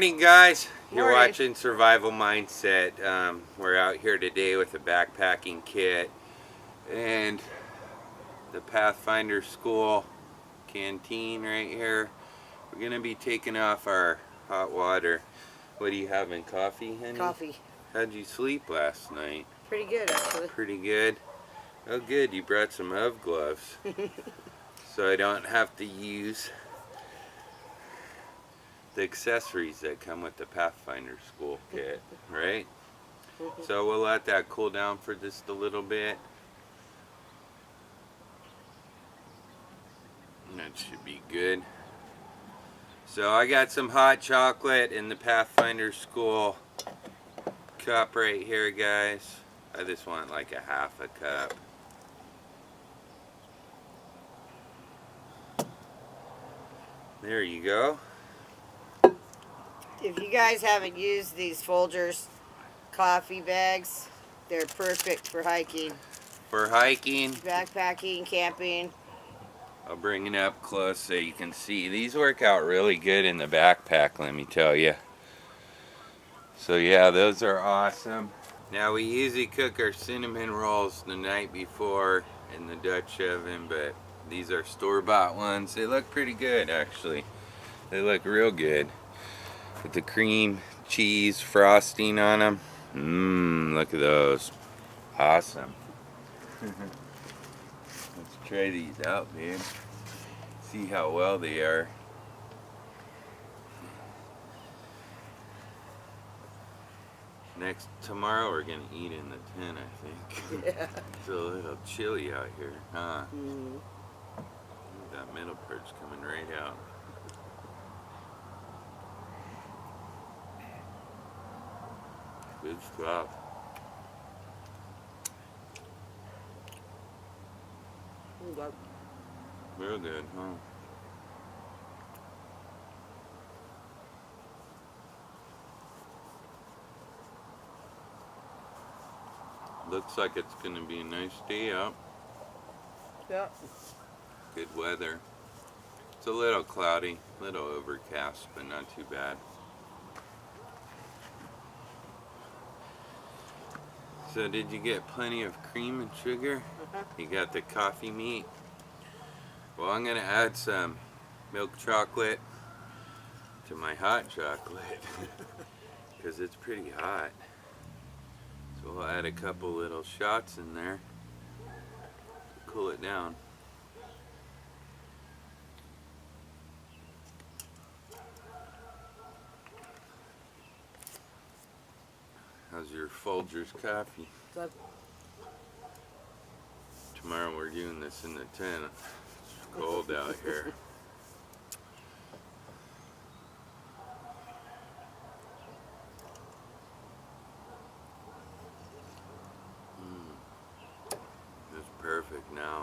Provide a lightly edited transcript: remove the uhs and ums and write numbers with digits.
morning, guys. You're Morning. watching Survival Mindset. We're out here today with a backpacking kit and the Pathfinder school canteen right here. We're going to be taking off our hot water. What are you having, coffee, honey? Coffee. How'd you sleep last night? Pretty good, actually. Pretty good? Oh, good. You brought some UV gloves. So I don't have to use the accessories that come with the Pathfinder school kit, right? So we'll let that cool down for just a little bit. That should be good. So I got some hot chocolate in the Pathfinder school cup right here, guys. I just want like a half a cup. There you go. If you guys haven't used these Folgers coffee bags, they're perfect for hiking, For hiking, backpacking, camping. I'll bring it up close so you can see. These work out really good in the backpack, let me tell you. So yeah, those are awesome. Now we usually cook our cinnamon rolls the night before in the Dutch oven, but these are store-bought ones. They look pretty good, actually. They look real good. With the cream, cheese, frosting on them. Mmm, look at those. Awesome. Let's try these out, man. See how well they are. Tomorrow we're gonna eat in the tent, I think. Yeah. It's a little chilly out here, huh? Mm-hmm. That middle part's coming right out. Good stuff. Okay. Real good, huh? Looks like it's gonna be a nice day out. Yeah. Good weather. It's a little cloudy, a little overcast, but not too bad. So did you get plenty of cream and sugar? You got the coffee meat? Well, I'm gonna add some milk chocolate to my hot chocolate because it's pretty hot. So we'll add a couple little shots in there to cool it down. How's your Folgers coffee? Good. Tomorrow we're doing this in the tent. It's cold out here. It's perfect now.